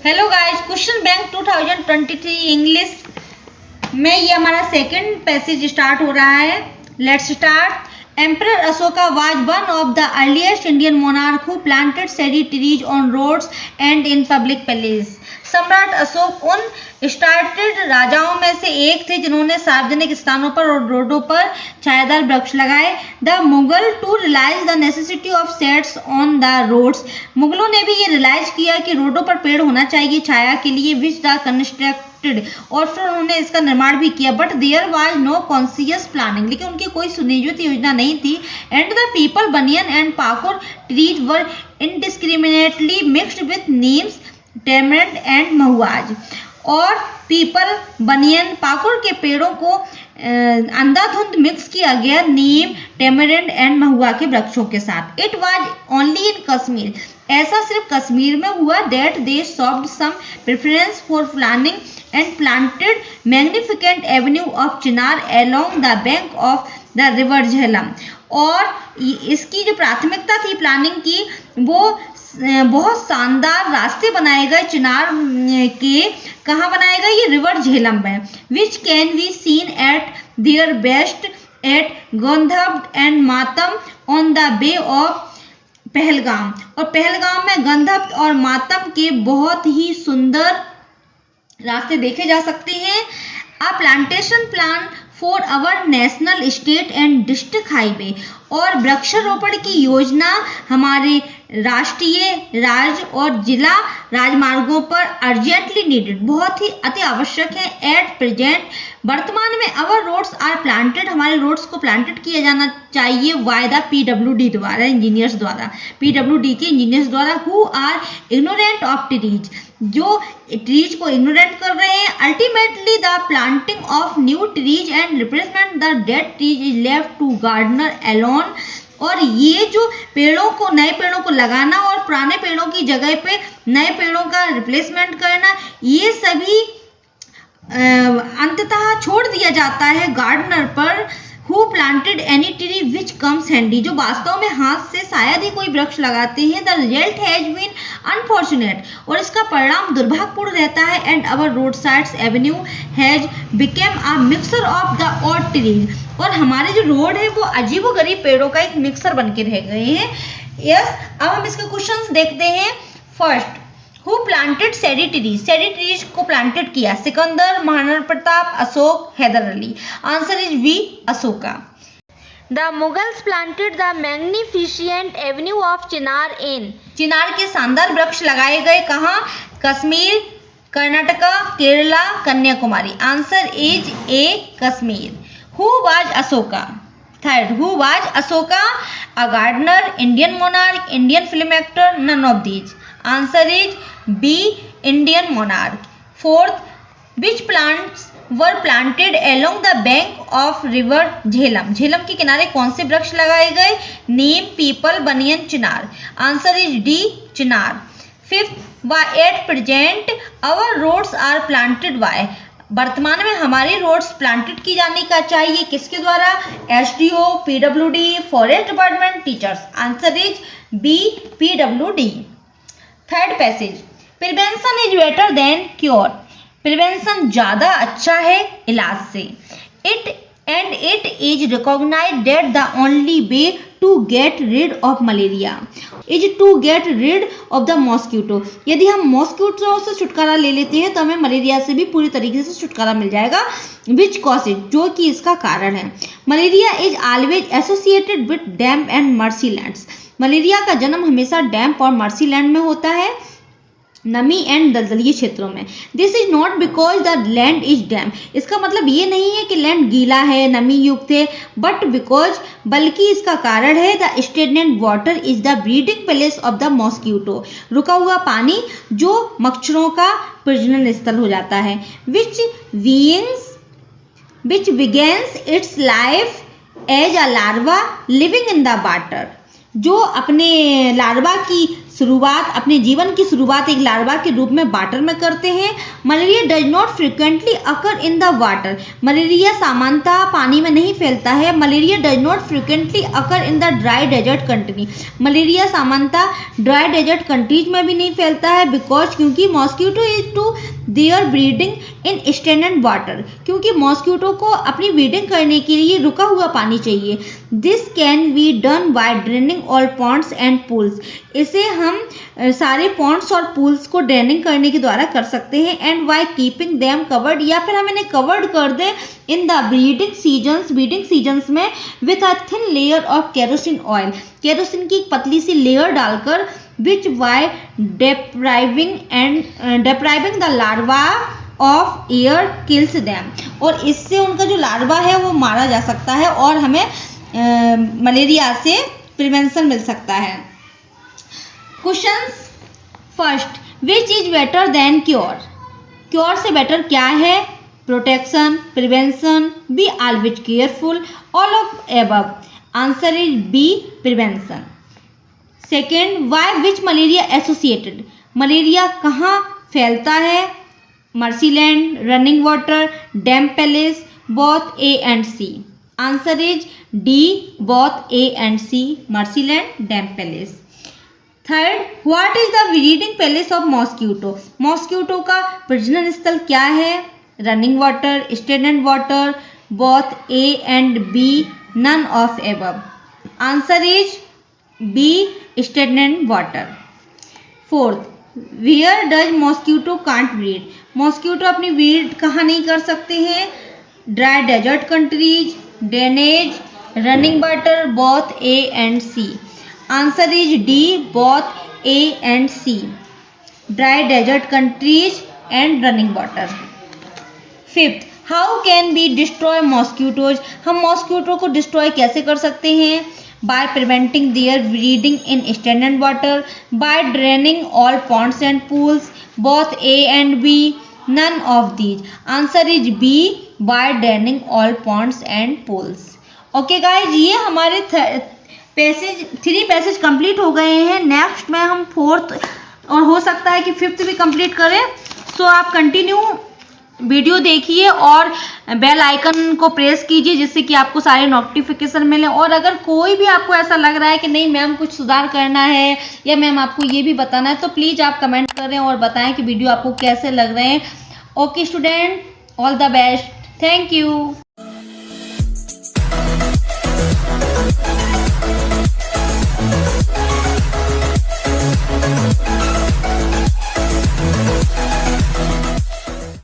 Hello guys, question bank 2023 English में ये हमारा सेकंड पैसेज स्टार्ट हो रहा है। Let's start. Emperor Ashoka was one of the earliest Indian monarch who planted shady trees on roads and in public places. सम्राट अशोक उन started राजाओं में से एक थे जिन्होंने सार्वजनिक स्थानों पर और रोडों पर छायादार वृक्ष लगाए। The Mughal to realise the necessity of shades on the roads. मुगलों ने भी ये रियलाइज किया कि रोडों पर पेड़ होना चाहिए छाया के लिए, विच द कंस्ट्रक्टेड, और फिर उन्होंने इसका निर्माण भी किया। But there was no conscious planning, लेकिन उनकी कोई सुनियोजित योजना नहीं थी। And the peepal banyan and pakur trees were indiscriminately mixed with neems, tamarind and mahuas. और पीपल, बनियन, पाकुर के पेड़ों को अंधाधुंध मिक्स किया गया नीम, टेमरेंट एंड महुआ के वृक्षों के साथ। It was only in Kashmir, ऐसा सिर्फ कश्मीर में हुआ, that they showed some preference for planning and planted magnificent avenue of chinar along the bank of the river Jhelum. और इसकी जो प्राथमिकता थी प्लानिंग की, वो बहुत शानदार रास्ते बनाए गए चिनार के। कहाँ बनाए गए? ये रिवर झेलम में। Which can be seen at their best at Ganderbal and Mattan on the bay of Pahalgam. और पहलगाम में गंधब और मातम के बहुत ही सुंदर रास्ते देखे जा सकते हैं। A plantation plan for our national state and district highway. और वृक्षारोपण की योजना हमारे राष्ट्रीय, राज्य और जिला राजमार्गों पर अर्जेंटली नीडेड, बहुत ही अति आवश्यक है। एट प्रेजेंट, वर्तमान में अवर रोड्स आर प्लांटेड, हमारे रोड्स को प्लांटेड किया जाना चाहिए बाय द PWD द्वारा, इंजीनियर्स द्वारा, PWD के इंजीनियर्स द्वारा, who are ignorant of trees, जो ट्रीज को इग्नोरेंट कर रहे हैं। Ultimately the planting of new trees and replacement the dead trees is left to gardener alone. और ये जो पेड़ों को, नए पेड़ों को लगाना और पुराने पेड़ों की जगह पे नए पेड़ों का रिप्लेसमेंट करना, ये सभी अंततः छोड़ दिया जाता है गार्डनर पर। Who planted any tree which comes handy, जो वास्तव में हाथ से शायद ही कोई वृक्ष लगाते हैं। The result has been unfortunate, और इसका परिणाम दुर्भाग्यपूर्ण रहता है। And our road sides avenue has become a mixer of the odd trees, और हमारे जो रोड है वो अजीबोगरीब पेड़ों का एक मिक्सर बन के रह गए हैं। यस, अब हम इसके क्वेश्चंस देखते हैं। First, who planted shady trees, shady trees को प्लांटेड किया? Sikandar, Maharana Pratap, Ashok, Haider Ali. Answer is B, Ashoka. The Mughals planted the magnificent avenue of chinar in, चिनार के शानदार वृक्ष लगाए गए कहाँ? Kashmir, Karnataka, Kerala, Kanyakumari. Answer is A, Kashmir. Who was Ashoka? Third, who was Ashoka? A gardener, Indian monarch, Indian film actor, none of these. Answer is B, Indian monarch. Fourth, which plants were planted along the bank of river Jhelum, Jhelum के किनारे कौन से वृक्ष लगाए गए? Neem, peepal, banyan, chinar. Answer is D, chinar. Fifth, at present our roads are planted by, वर्तमान में हमारी रोड्स प्लांटेड की जाने का चाहिए किसके द्वारा? SDO, PWD, forest department, teachers. Answer is B, PWD। Third passage, prevention is better than cure, prevention ज्यादा अच्छा है इलाज से। It is recognised that the only way to get rid of malaria is to get rid of the mosquito. यदि हम mosquito से छुटकारा ले लेते हैं तो हमें मलेरिया से भी पूरी तरीके से छुटकारा मिल जाएगा। विच कॉजेज, जो कि इसका कारण है। Malaria is always associated with damp and marshlands, malaria का जन्म हमेशा डैम्प और मर्सीलैंड में होता है, नमी एंड दलदलीय क्षेत्रों में। This is not because the land is damp, इसका मतलब ये नहीं है कि लैंड गीला है, नमी युक्त है, बट बिकॉज, बल्कि इसका कारण है the stagnant water is the breeding place of the mosquito, रुका हुआ पानी जो मच्छरों का प्रजनन स्थल हो जाता है। Which begins its life as a larva living in the water, जो अपने लार्वा की शुरुआत, अपने जीवन की शुरुआत एक लार्वा के रूप में वाटर में करते हैं। Malaria does not frequently occur in the water, malaria सामान्यतः पानी में नहीं फैलता है। Malaria does not frequently occur in the dry desert country, malaria सामान्यतः ड्राई डेजर्ट कंट्रीज में भी नहीं फैलता है। बिकॉज, क्योंकि mosquito is to their breeding in standard water, क्योंकि मॉस्किटो को अपनी ब्रीडिंग करने के लिए रुका हुआ पानी चाहिए। This can be done by draining all Pond's and pools, इसे हम सारे पॉन्ड्स और पूल्स को ड्रेनिंग करने के द्वारा कर सकते हैं। And by keeping them covered, या फिर हम इन्हें कवर्ड कर दें इन द ब्रीडिंग सीजन्स में with a thin layer of kerosene oil, kerosene की एक पतली सी लेयर डालकर, विच bye depriving the larva of air kills them, और इससे उनका जो लार्वा है वो मारा जा सकता है और हमें मलेरिया से प्रिवेंशन मिल सकता है। Questions first, which is better than cure, cure से बेटर क्या है? Protection, prevention, be always careful, all of above. Answer is B, prevention. Second, why which malaria associated, malaria कहाँ फैलता है? Marshland, running water, damp places, both A and C. Answer is D, both A and C, marshland, damp places. Third, what is the breeding place of mosquito, mosquito का प्रजनन स्थल क्या है? Running water, standard water, both A and B, none of above. Answer is B, standard water. Fourth, where does mosquito can't breed, mosquito अपनी breed कहाँ नहीं कर सकते हैं? Dry desert countries, drainage, running water, both A and C. Answer is D, both A and C, dry desert countries and running water. Fifth, how can be destroy mosquitoes, हम mosquito को destroy कैसे कर सकते हैं? by preventing their breeding in standard water, by draining all ponds and pools, both A and B, none of these. Answer is B, by draining all ponds and pools. Okay guys, ये हमारे three passage complete हो गए हैं। Next में हम fourth और हो सकता है कि फिफ्थ भी कंप्लीट करें। सो आप कंटिन्यू वीडियो देखिए और बेल आइकन को प्रेस कीजिए जिससे कि आपको सारे नोटिफिकेशन मिले। और अगर कोई भी आपको ऐसा लग रहा है कि नहीं मैम कुछ सुधार करना है या मैम आपको ये भी बताना है, तो प्लीज़ आप कमेंट करें और बताएं कि वीडियो आपको कैसे लग रहे हैं। Okay student, all the best, thank you.